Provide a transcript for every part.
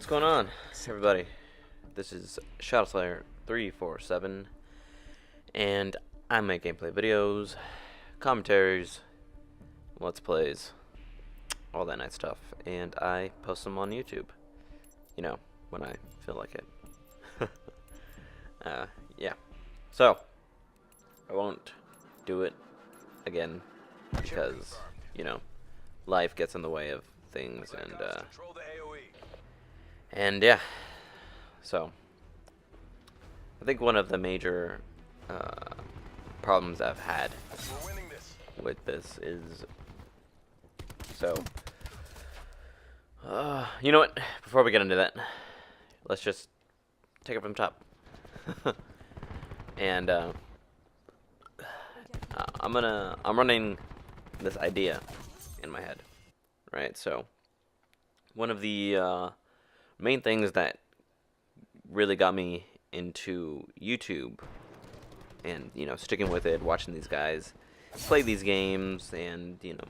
going on, everybody? This is Shadowslayer 347, and I make gameplay videos, commentaries, let's plays, all that nice stuff, and I post them on YouTube. You know, when I feel like it. Yeah. So, I won't do it again because, you know, life gets in the way of things, and yeah. So, I think one of the major problems I've had with this is, you know what? Before we get into that, let's just take it from the top. And I'm running this idea in my head, right? So, one of the main things that really got me into YouTube and, you know, sticking with it, watching these guys play these games and, you know,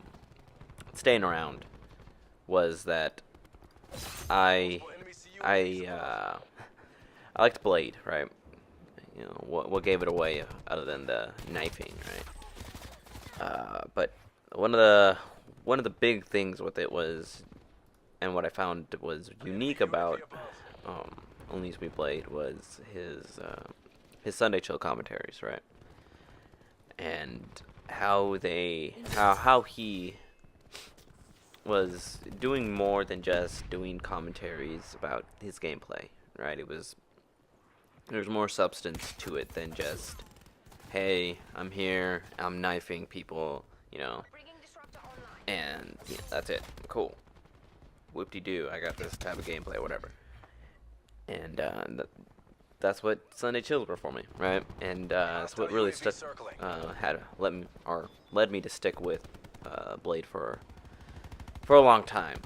staying around was that I liked Blade, right? You know, what gave it away other than the knifing, right? But one of the big things with it was, and what I found was unique about Only We Played was his Sunday Chill commentaries, right? And how he was doing more than just doing commentaries about his gameplay, right? There's more substance to it than just, hey, I'm here, I'm knifing people, you know, and yeah, that's it. Cool. Whoop-de-doo, I got this type of gameplay, whatever. And that's what Sunday Chills were for me, right? And that's what really led me to stick with Blade for a long time.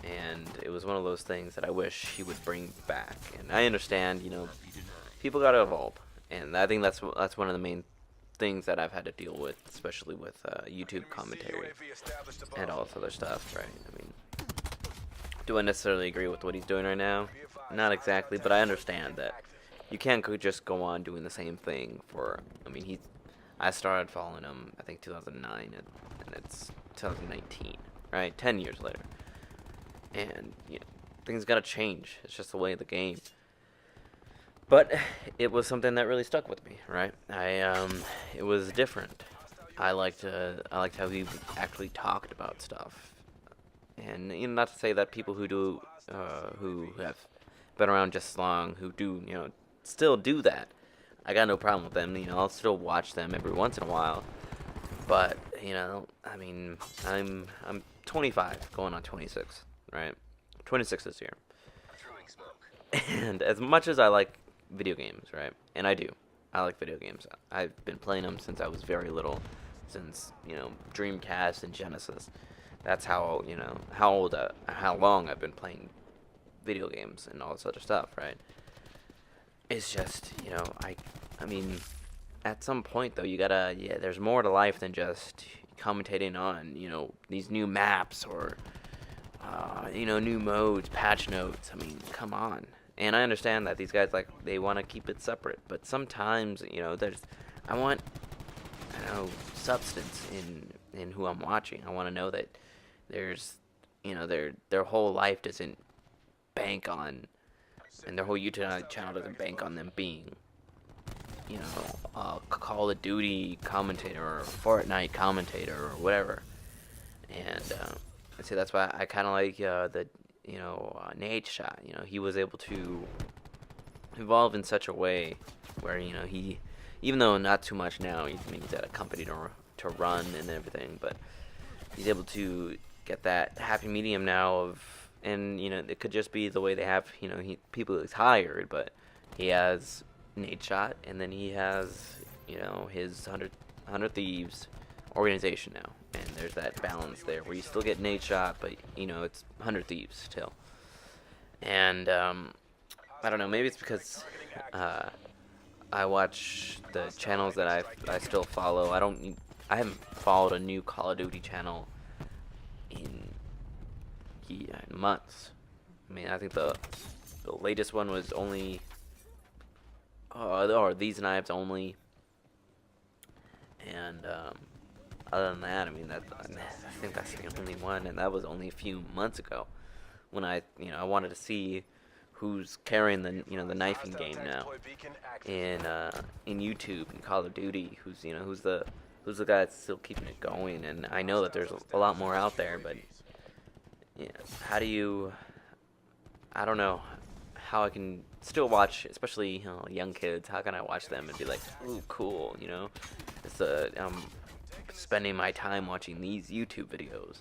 And it was one of those things that I wish he would bring back. And I understand, you know, people gotta evolve, and I think that's one of the main things that I've had to deal with, especially with YouTube commentary and all this other stuff, right? I mean, do I necessarily agree with what he's doing right now? Not exactly, but I understand that you can't just go on doing the same thing for. I mean, I started following him, I think 2009, and it's 2019, right? 10 years later, and you know, things gotta change. It's just the way of the game. But it was something that really stuck with me, right? It was different. I liked how he actually talked about stuff, and you know, not to say that people who have been around just as long, who do, you know, still do that, I got no problem with them. You know, I'll still watch them every once in a while. But you know, I mean, I'm 25, going on 26, right? 26 this year, and as much as I like video games, right? And I like video games. I've been playing them since I was very little, since, you know, Dreamcast and Genesis. That's how, you know, how long I've been playing video games and all this other stuff, right? It's just, you know, I mean, at some point though, you gotta, yeah, there's more to life than just commentating on, you know, these new maps or, you know, new modes, patch notes. I mean, come on. And I understand that these guys, like, they want to keep it separate, but sometimes, you know, I want, substance in who I'm watching. I want to know that there's, you know, their whole life doesn't bank on, and their whole YouTube channel doesn't bank on them being, you know, a Call of Duty commentator or a Fortnite commentator or whatever. And I'd say that's why I kind of like Nadeshot. You know, he was able to evolve in such a way where, you know, he, even though not too much now, he's at a company to run and everything, but he's able to get that happy medium now of, and, you know, it could just be the way they have, you know, people he's hired, but he has Nadeshot, and then he has, you know, his 100 Thieves organization now. And there's that balance there where you still get Nadeshot, but, you know, it's 100 Thieves still. And I don't know, maybe it's because I watch the channels that I still follow. I haven't followed a new Call of Duty channel in months, I mean, I think the latest one was only, or These Knives Only, and other than that, I mean, I think that's the only one, and that was only a few months ago when I wanted to see who's carrying the knifing game now in YouTube and Call of Duty, who's the guy that's still keeping it going. And I know that there's a lot more out there, but yeah, how do you, I don't know how I can still watch, especially young kids. How can I watch them and be like, ooh, cool, it's spending my time watching these YouTube videos.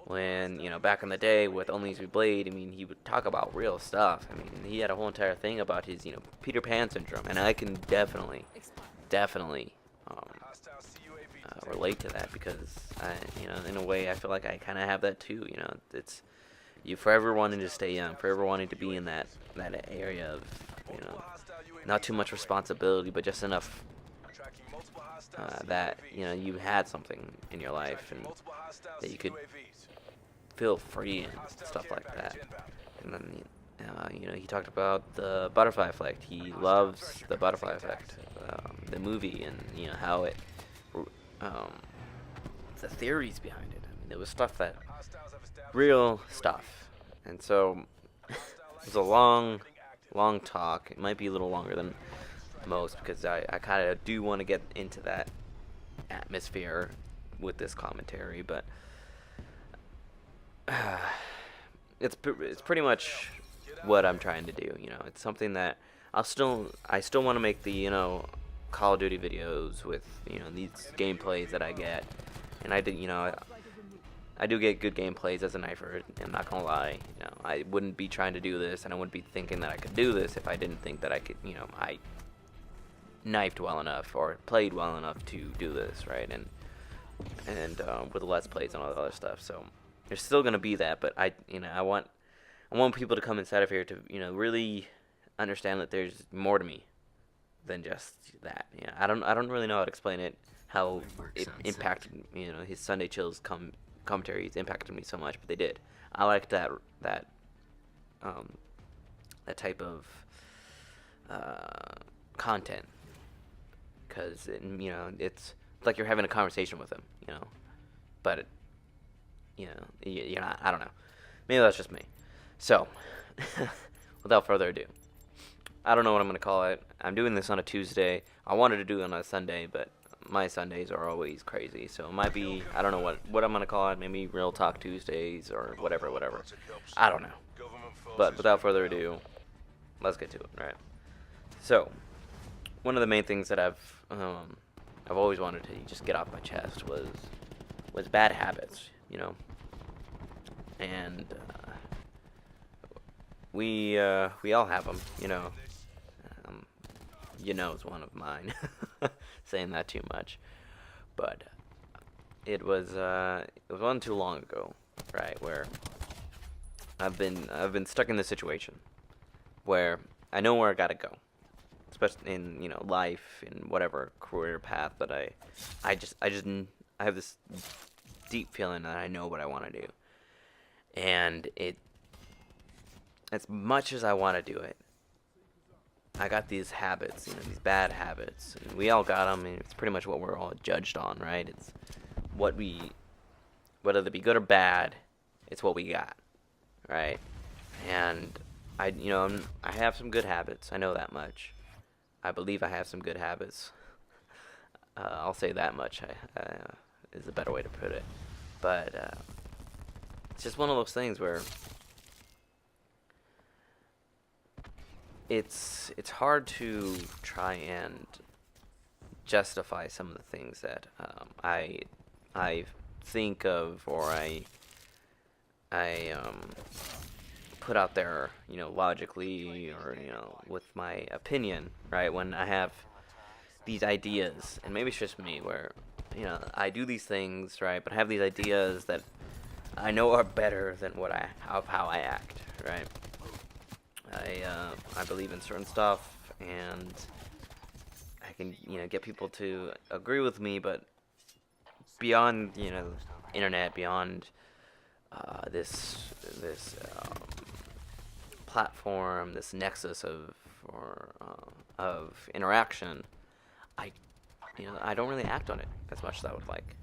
When, back in the day with Only We Blade, I mean, he would talk about real stuff. I mean, he had a whole entire thing about his, Peter Pan syndrome, and I can definitely relate to that, because in a way, I feel like I kind of have that too. It's you forever wanting to stay young, forever wanting to be in that area of, not too much responsibility, but just enough that you had something in your life and that you could feel free and stuff like that. And then he talked about the butterfly effect. He loves the butterfly effect, the movie, and how it the theories behind it. I mean, there was stuff that real stuff. And so it was a long talk. It might be a little longer than most, because I kind of do want to get into that atmosphere with this commentary, but it's pretty much what I'm trying to do. It's something that I still want to make the Call of Duty videos with these gameplays that I get, and I do get good gameplays as a knifer. I'm not gonna lie. I wouldn't be trying to do this, and I wouldn't be thinking that I could do this if I didn't think that I could. I knifed well enough or played well enough to do this, right? And with the Let's Plays and all that other stuff. So there's still gonna be that, but I want people to come inside of here to really understand that there's more to me than just that. I don't really know how to explain it, how it impacted his Sunday Chills commentaries impacted me so much, but they did. I like that type of content, because it's like you're having a conversation with him, but you're not. I don't know. Maybe that's just me. So, without further ado, I don't know what I'm gonna call it. I'm doing this on a Tuesday. I wanted to do it on a Sunday, but my Sundays are always crazy. So it might be, I don't know what I'm gonna call it. Maybe Real Talk Tuesdays or whatever. I don't know. But without further ado, let's get to it. Right. So, one of the main things that I've always wanted to just get off my chest was bad habits. And we all have them. Is one of mine. Saying that too much, but it was one too long ago, right? Where I've been stuck in this situation where I know where I gotta go, especially in life, in whatever career path that I have this deep feeling that I know what I want to do, and as much as I want to do it, I got these habits, these bad habits, and we all got them, and it's pretty much what we're all judged on, right? It's whether they be good or bad, it's what we got, right? And I have some good habits. I know that much. I believe I have some good habits. I'll say that much. Is a better way to put it. But it's just one of those things where it's hard to try and justify some of the things that I think of, or I put out there, logically, or with my opinion, right? When I have these ideas, and maybe it's just me, where I do these things, right? But I have these ideas that I know are better than how I act, right? I believe in certain stuff, and I can get people to agree with me, but beyond internet, beyond this platform, this nexus of interaction, I I don't really act on it as much as I would like.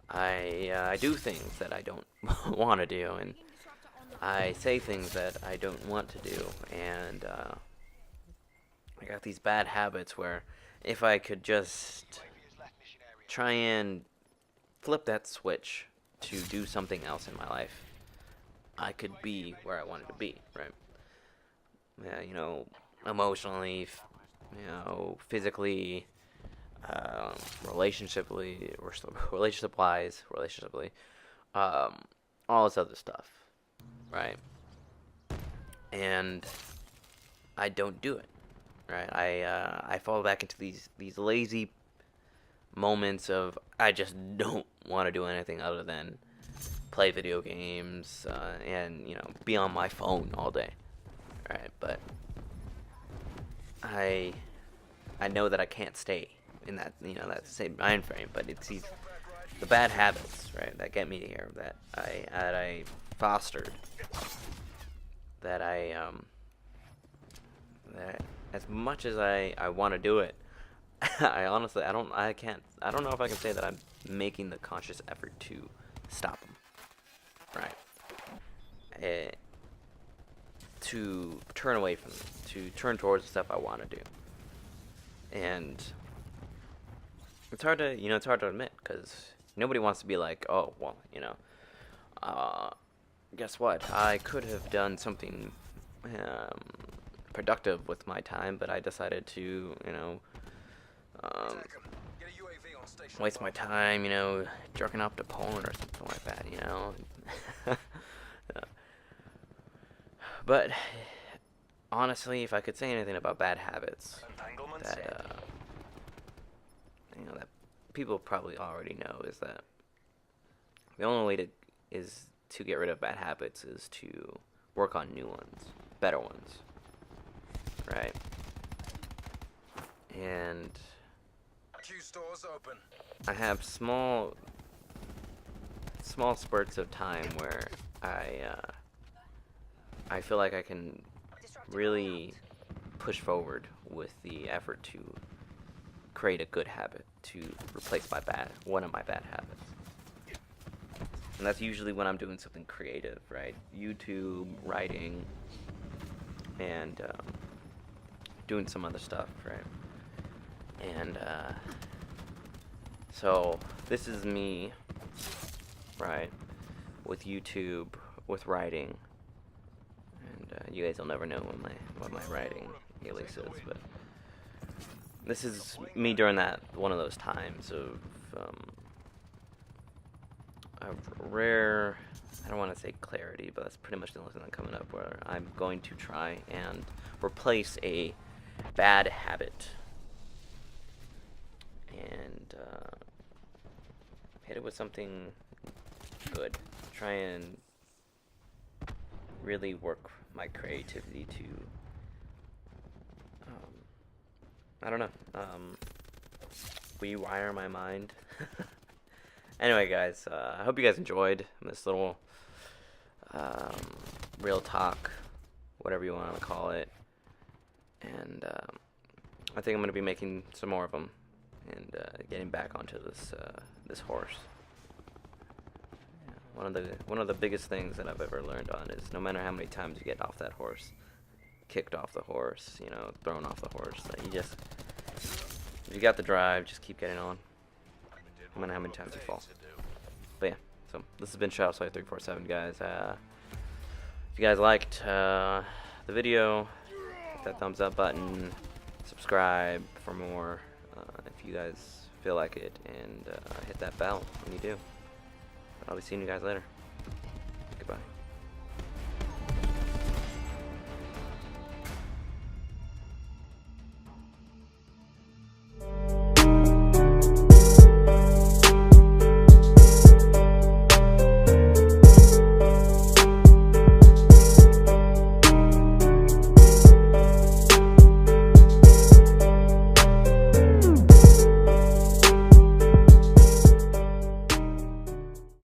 I do things that I don't want to do, and I say things that I don't want to do, and I got these bad habits where if I could just try and flip that switch to do something else in my life, I could be where I wanted to be, right? Yeah, emotionally, physically, relationshiply, all this other stuff, right? And I don't do it, right? I fall back into these lazy moments of I just don't want to do anything other than play video games and be on my phone all day, right? But I know that I can't stay in that same mind frame, but it's the bad habits, right, that get me here, that I fostered, that that as much as I want to do it, I honestly I don't know if I can say that I'm making the conscious effort to stop them, right? To turn away from them, to turn towards the stuff I want to do, and it's hard to admit, because nobody wants to be like, oh well, guess what? I could have done something productive with my time, but I decided to, waste my time, jerking off to porn or something like that, But honestly, if I could say anything about bad habits that that people probably already know, is that the only way to get rid of bad habits is to work on new ones, better ones, right? And I have small spurts of time where I feel like I can really push forward with the effort to create a good habit to replace one of my bad habits. And that's usually when I'm doing something creative, right? YouTube, writing, and doing some other stuff, right? And so this is me, right? With YouTube, with writing, and you guys will never know what my writing alias is, but this is me during one of those times of rare, I don't want to say clarity, but that's pretty much the only thing that's coming up, where I'm going to try and replace a bad habit and hit it with something good. Try and really work my creativity to I don't know, rewire my mind. Anyway, guys, I hope you guys enjoyed this little real talk, whatever you want to call it. And I think I'm going to be making some more of them and getting back onto this horse. Yeah, one of the biggest things that I've ever learned on is no matter how many times you get off that horse, kicked off the horse, thrown off the horse, that if you got the drive, just keep getting on, no matter how many times you fall. But yeah, so this has been Shadowslayer347, guys. If you guys liked the video, hit that thumbs up button, subscribe for more if you guys feel like it, and hit that bell when you do. I'll be seeing you guys later. Goodbye.